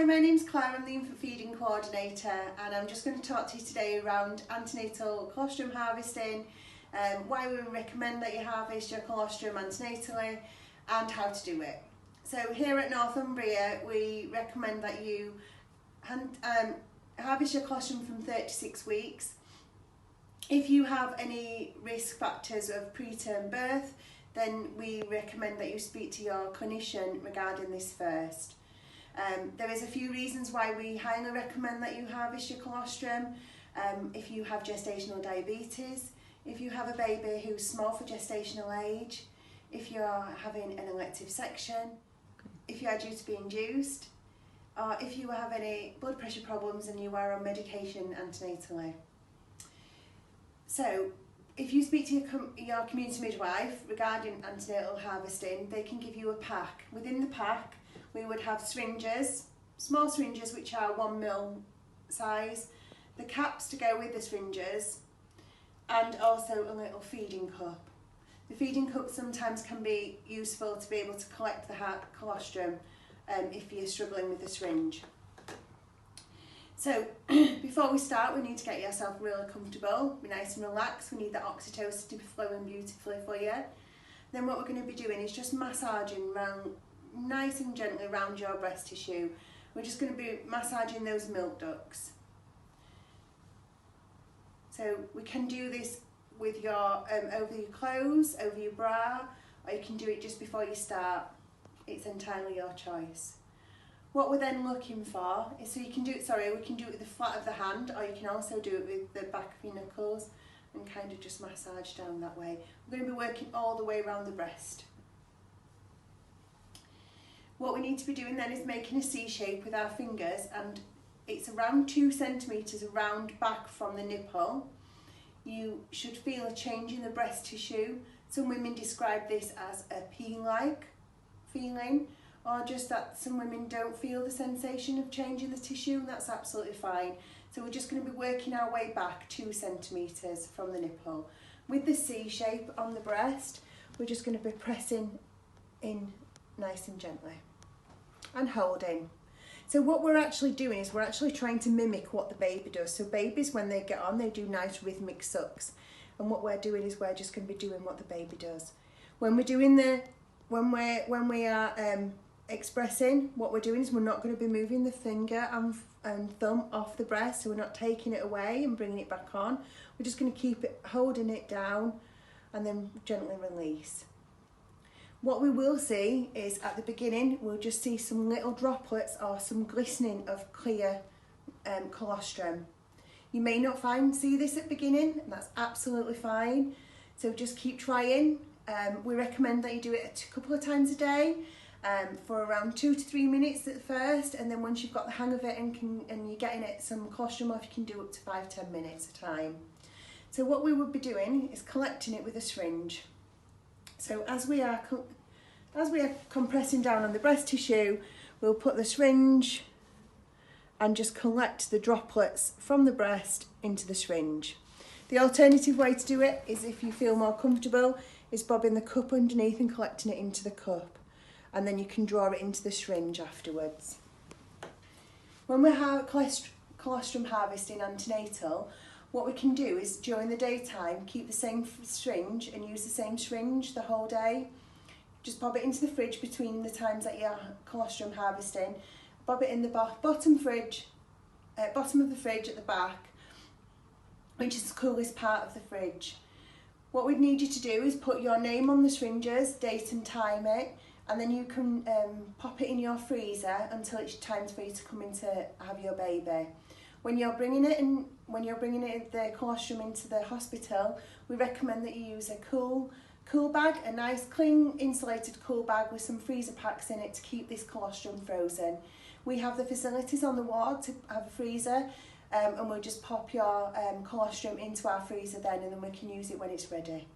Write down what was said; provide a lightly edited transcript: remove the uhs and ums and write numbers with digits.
my name's Claire, I'm the infant feeding coordinator, and I'm just going to talk to you today around antenatal colostrum harvesting, why we recommend that you harvest your colostrum antenatally and how to do it. So here at Northumbria we recommend that you harvest your colostrum from 36 weeks. If you have any risk factors of preterm birth, then we recommend that you speak to your clinician regarding this first. There is a few reasons why we highly recommend that you harvest your colostrum. If you have gestational diabetes, if you have a baby who's small for gestational age, if you're having an elective section, if you are due to be induced, or if you have any blood pressure problems and you are on medication antenatally. So, if you speak to your community midwife regarding antenatal harvesting, they can give you a pack. Within the pack, we would have syringes, small syringes which are 1 ml size, the caps to go with the syringes, and also a little feeding cup. The feeding cup sometimes can be useful to be able to collect the colostrum if you're struggling with the syringe. So, before we start, we need to get yourself really comfortable, be nice and relaxed. We need the oxytocin to be flowing beautifully for you. Then what we're going to be doing is just massaging around, nice and gently around your breast tissue. We're just going to be massaging those milk ducts. So we can do this with your over your clothes, over your bra, or you can do it just before you start. It's entirely your choice. What we're then looking for is, so you can do it, we can do it with the flat of the hand, or you can also do it with the back of your knuckles and kind of just massage down that way. We're going to be working all the way around the breast. What we need to be doing then is making a C shape with our fingers, and it's around 2 centimetres around back from the nipple. You should feel a change in the breast tissue. Some women describe this as a pea-like feeling, or just that some women don't feel the sensation of change in the tissue, and that's absolutely fine. So we're just going to be working our way back 2 centimetres from the nipple. With the C shape on the breast, we're just going to be pressing in nice and gently and holding. So what we're actually doing is we're actually trying to mimic what the baby does. So babies, when they get on, they do nice rhythmic sucks, and what we're doing is we're just going to be doing what the baby does. When we're doing when we are expressing, what we're doing is we're not going to be moving the finger and thumb off the breast, so we're not taking it away and bringing it back on. We're just going to keep it, holding it down, and then gently release. What we will see is at the beginning, we'll just see some little droplets or some glistening of clear colostrum. You may not see this at the beginning, and that's absolutely fine. So just keep trying. We recommend that you do it a couple of times a day for around 2 to 3 minutes at first, and then once you've got the hang of it and you're getting it some colostrum off, you can do up to 5-10 minutes a time. So what we would be doing is collecting it with a syringe. So as we are compressing down on the breast tissue, we'll put the syringe and just collect the droplets from the breast into the syringe. The alternative way to do it is, if you feel more comfortable, is bobbing the cup underneath and collecting it into the cup, and then you can draw it into the syringe afterwards. When we're colostrum harvesting antenatal, what we can do is during the daytime keep the same syringe and use the same syringe the whole day. Just bob it into the fridge between the times that you're colostrum harvesting. Bob it in the bottom of the fridge at the back, which is the coolest part of the fridge. What we'd need you to do is put your name on the syringes, date and time it, and then you can pop it in your freezer until it's time for you to come in to have your baby. When you're bringing the colostrum into the hospital, we recommend that you use a cool bag, a nice clean insulated cool bag with some freezer packs in it to keep this colostrum frozen. We have the facilities on the ward to have a freezer, and we'll just pop your colostrum into our freezer then, and then we can use it when it's ready.